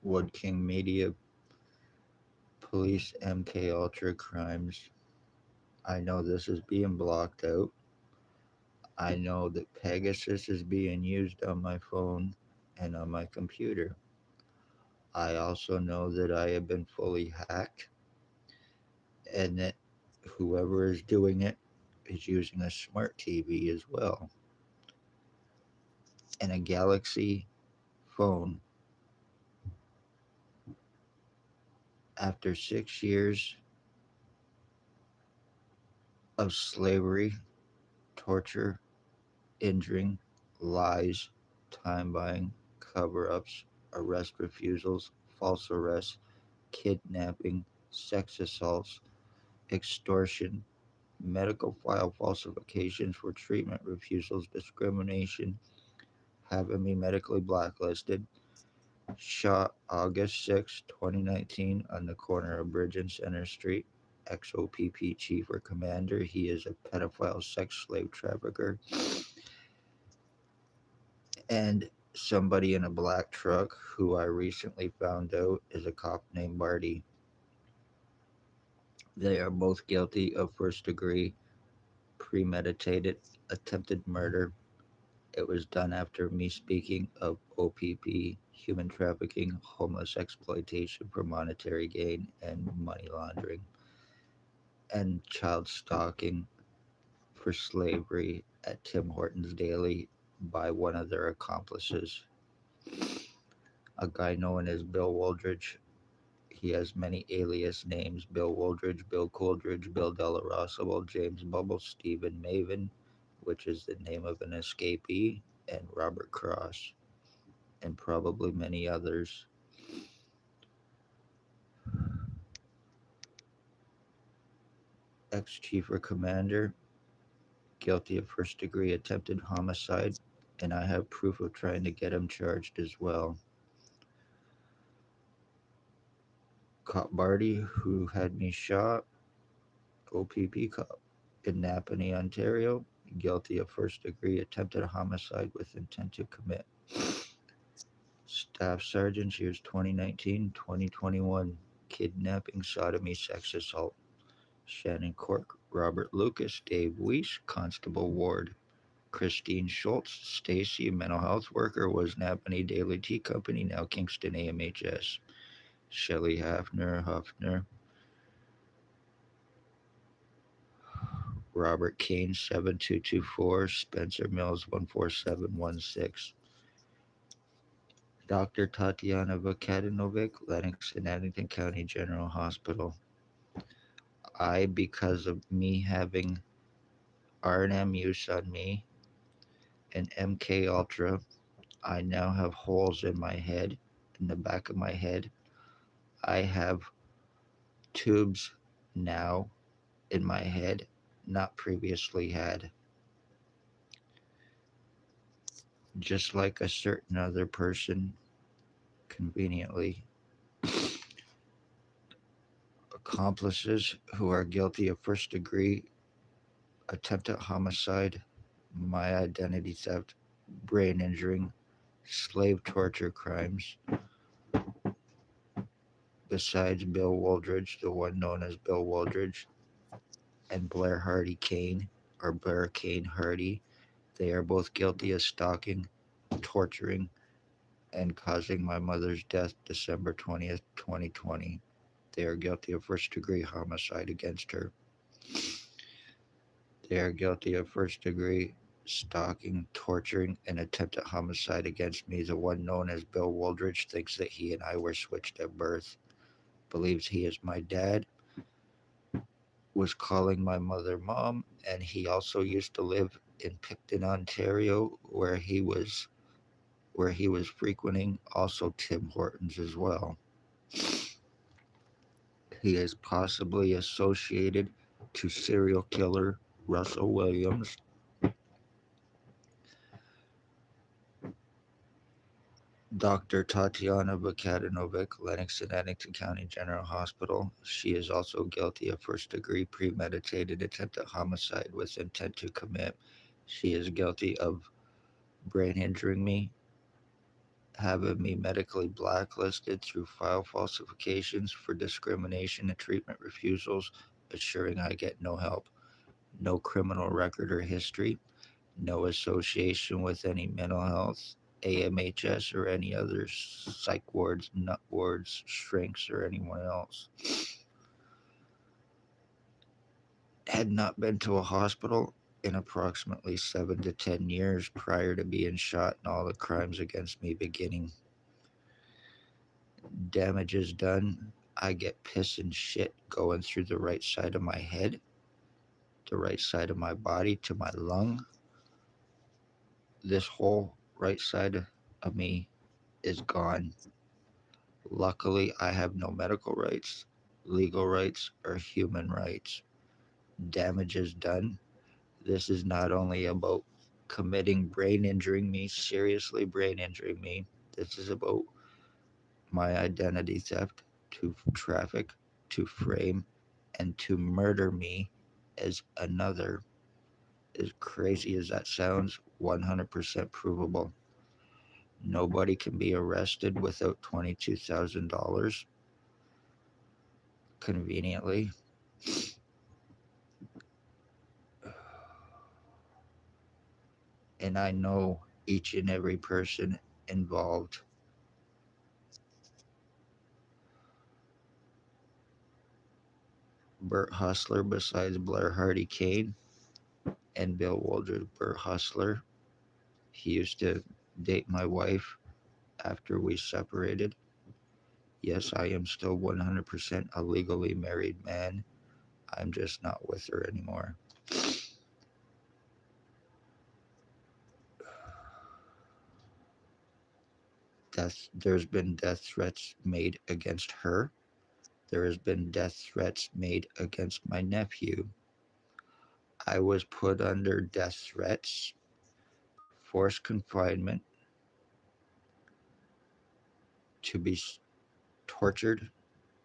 Wood King Media, Police MK Ultra Crimes. I know this is being blocked out. I know that Pegasus is being used on my phone and on my computer. I also know that I have been fully hacked and that whoever is doing it is using a smart TV as well and a Galaxy phone. After 6 years of slavery, torture, injuring, lies, time buying, cover ups, arrest refusals, false arrests, kidnapping, sex assaults, extortion, medical file falsifications for treatment refusals, discrimination, having me medically blacklisted. Shot August 6, 2019, on the corner of Bridge and Center Street. XOPP chief or commander. He is a pedophile sex slave trafficker. And somebody in a black truck who I recently found out is a cop named Barty. They are both guilty of first degree premeditated attempted murder. It was done after me speaking of OPP, human trafficking, homeless exploitation for monetary gain and money laundering, and child stalking for slavery at Tim Hortons Daily by one of their accomplices, a guy known as Bill Woldridge. He has many alias names: Bill Woldridge, Bill Coolidge, Bill Delarossable, James Bubble, Stephen Maven, which is the name of an escapee, and Robert Cross, and probably many others. Ex chief or commander, guilty of first degree attempted homicide, and I have proof of trying to get him charged as well. Cop Barty, who had me shot, OPP cop in Napanee, Ontario, guilty of first degree attempted homicide with intent to commit. Staff Sergeant, years 2019 2021, kidnapping, sodomy, sex assault. Shannon Cork, Robert Lucas, Dave Weiss, Constable Ward. Christine Schultz, Stacy, mental health worker, was Napanee Daily Tea Company, now Kingston AMHS. Shelley Huffner, Robert Kane, 7224, Spencer Mills, 14716. Dr. Tatiana Vukadinovic, Lennox and Addington County General Hospital. Because of me having R&M use on me and MK Ultra, I now have holes in my head, in the back of my head. I have tubes now in my head, not previously had. Just like a certain other person, conveniently, accomplices who are guilty of first degree attempted homicide, my identity theft, brain injuring, slave torture crimes. Besides Bill Woldridge, the one known as Bill Woldridge, and Blair Hardy Kane, or Blair Kane Hardy, they are both guilty of stalking, torturing, and causing my mother's death December 20th, 2020. They are guilty of first degree homicide against her. They are guilty of first degree stalking, torturing, and attempted homicide against me. The one known as Bill Woldridge thinks that he and I were switched at birth, believes he is my dad, was calling my mother mom, and he also used to live in Picton, Ontario, where he was frequenting also Tim Hortons as well. He is possibly associated to serial killer Russell Williams. Dr. Tatiana Vukadinovic, Lennox and Addington County General Hospital. She is also guilty of first degree premeditated attempted homicide with intent to commit. She is guilty of brain injuring me, having me medically blacklisted through file falsifications for discrimination and treatment refusals, assuring I get no help, no criminal record or history, no association with any mental health, AMHS, or any other psych wards, nut wards, shrinks, or anyone else. Had not been to a hospital in approximately 7 to 10 years prior to being shot and all the crimes against me beginning. Damages done. I get piss and shit going through the right side of my head, the right side of my body to my lung. This whole right side of me is gone. Luckily, I have no medical rights, legal rights, or human rights. Damages done. This is not only about committing brain injuring me, seriously brain injuring me. This is about my identity theft to traffic, to frame, and to murder me as another. As crazy as that sounds, 100% provable. Nobody can be arrested without $22,000 conveniently. And I know each and every person involved. Bert Hustler, besides Blair Hardy Kane and Bill Wooldridge, Bert Hustler, he used to date my wife after we separated. Yes, I am still 100% a legally married man. I'm just not with her anymore. There's been death threats made against her. There has been death threats made against my nephew. I was put under death threats, forced confinement, to be tortured,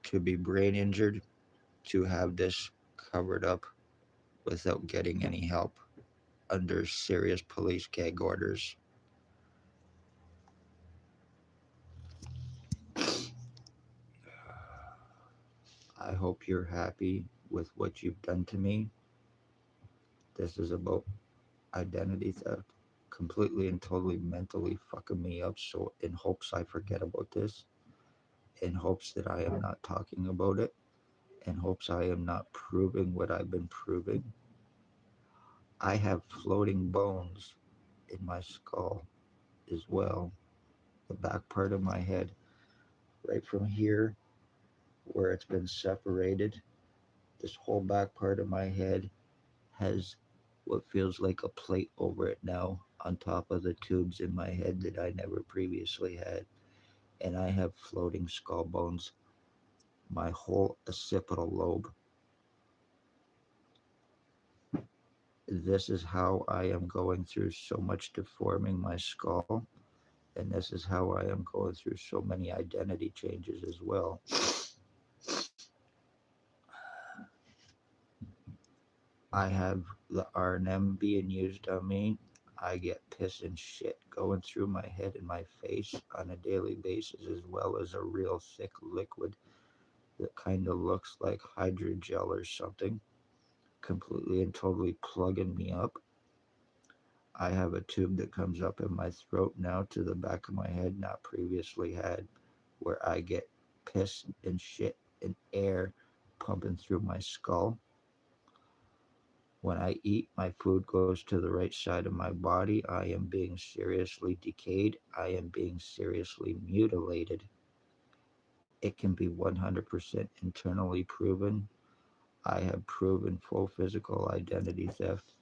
to be brain injured, to have this covered up without getting any help under serious police gag orders. I hope you're happy with what you've done to me. This is about identity theft, completely and totally mentally fucking me up. So, in hopes I forget about this, in hopes that I am not talking about it, in hopes I am not proving what I've been proving, I have floating bones in my skull as well. The back part of my head, right from here, where it's been separated, this whole back part of my head has what feels like a plate over it now on top of the tubes in my head that I never previously had. And I have floating skull bones, my whole occipital lobe. This is how I am going through so much deforming my skull. And this is how I am going through so many identity changes as well. I have the R&M being used on me. I get piss and shit going through my head and my face on a daily basis, as well as a real thick liquid that kind of looks like hydrogel or something, completely and totally plugging me up. I have a tube that comes up in my throat now to the back of my head, not previously had, where I get piss and shit and air pumping through my skull. When I eat, my food goes to the right side of my body. I am being seriously decayed. I am being seriously mutilated. It can be 100% internally proven. I have proven full physical identity theft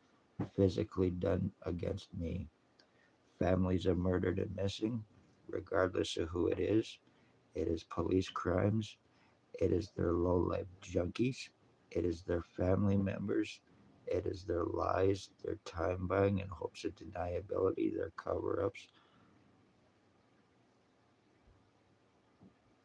physically done against me. Families are murdered and missing, regardless of who it is. It is police crimes. It is their low life junkies. It is their family members. It is their lies, their time buying in hopes of deniability, their cover ups.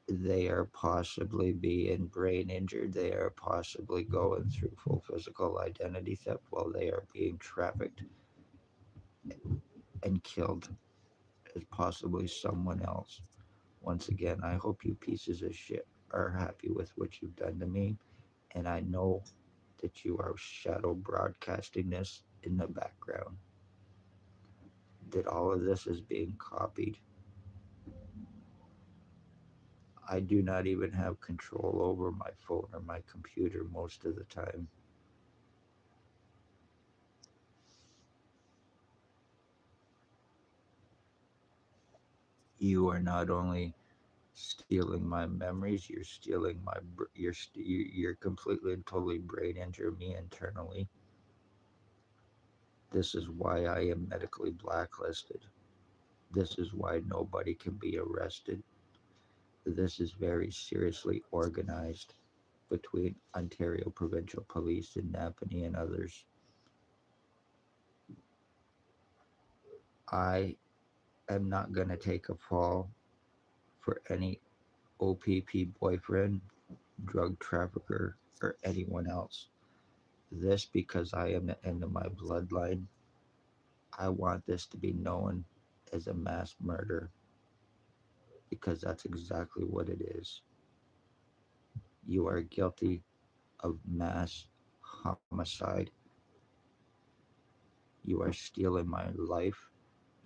They are possibly being brain injured. They are possibly going through full physical identity theft while they are being trafficked and killed as possibly someone else. Once again, I hope you pieces of shit are happy with what you've done to me, and I know that you are shadow broadcasting this in the background. That all of this is being copied. I do not even have control over my phone or my computer most of the time. You are not only stealing my memories, you're stealing my you're completely and totally brain injuring me internally. This is why I am medically blacklisted. This is why nobody can be arrested. This is very seriously organized between Ontario Provincial Police and Napanee and others. I am not going to take a fall for any OPP boyfriend, drug trafficker, or anyone else. This because I am the end of my bloodline. I want this to be known as a mass murder because that's exactly what it is. You are guilty of mass homicide. You are stealing my life.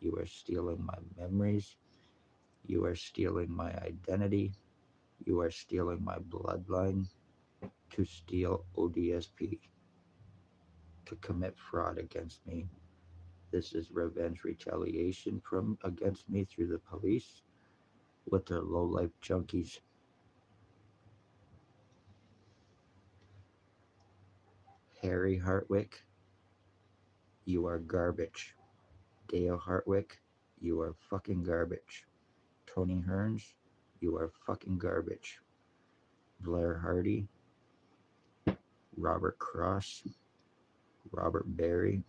You are stealing my memories. You are stealing my identity. You are stealing my bloodline to steal ODSP, to commit fraud against me. This is revenge retaliation from against me through the police with their low life junkies. Harry Hartwick, you are garbage. Dale Hartwick, you are fucking garbage. Tony Hearns, you are fucking garbage. Blair Hardy, Robert Cross, Robert Berry,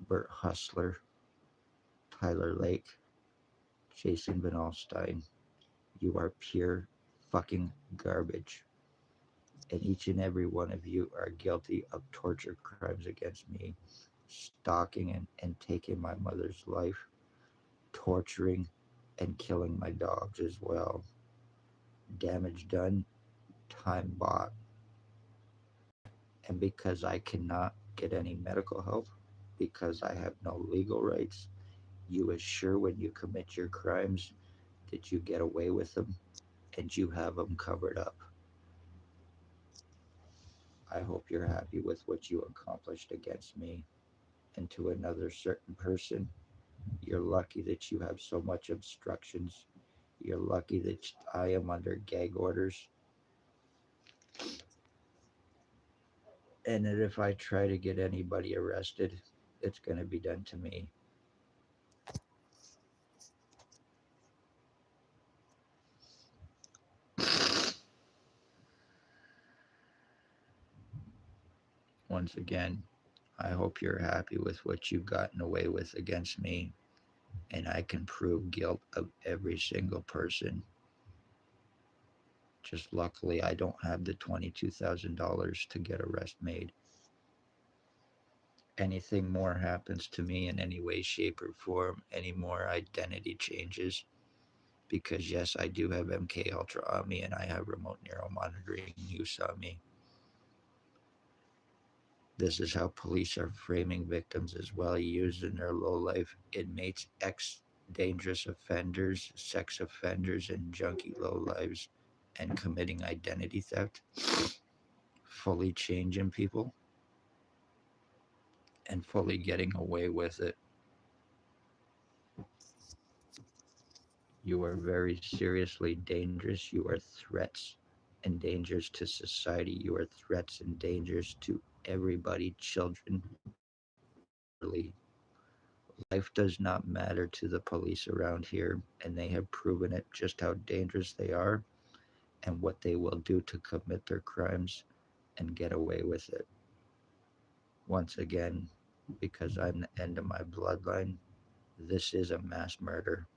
Bert Hustler, Tyler Lake, Jason Van Alstyne, you are pure fucking garbage. And each and every one of you are guilty of torture crimes against me, stalking and taking my mother's life, torturing and killing my dogs as well. Damage done, time bought. And because I cannot get any medical help, because I have no legal rights, you assure when you commit your crimes that you get away with them and you have them covered up. I hope you're happy with what you accomplished against me. And to another certain person, you're lucky that you have so much obstructions. You're lucky that I am under gag orders. And that if I try to get anybody arrested, it's going to be done to me. Once again, I hope you're happy with what you've gotten away with against me, and I can prove guilt of every single person. Just luckily, I don't have the $22,000 to get arrest made. Anything more happens to me in any way, shape, or form, any more identity changes, because yes, I do have MK Ultra on me and I have remote neural monitoring. You saw me. This is how police are framing victims as well, using their low life inmates, ex dangerous offenders, sex offenders, and junkie low lives, and committing identity theft, fully changing people, and fully getting away with it. You are very seriously dangerous. You are threats and dangers to society. You are threats and dangers to everybody, children, elderly. Life does not matter to the police around here, and they have proven it just how dangerous they are and what they will do to commit their crimes and get away with it. Once again, because I'm the end of my bloodline, this is a mass murder.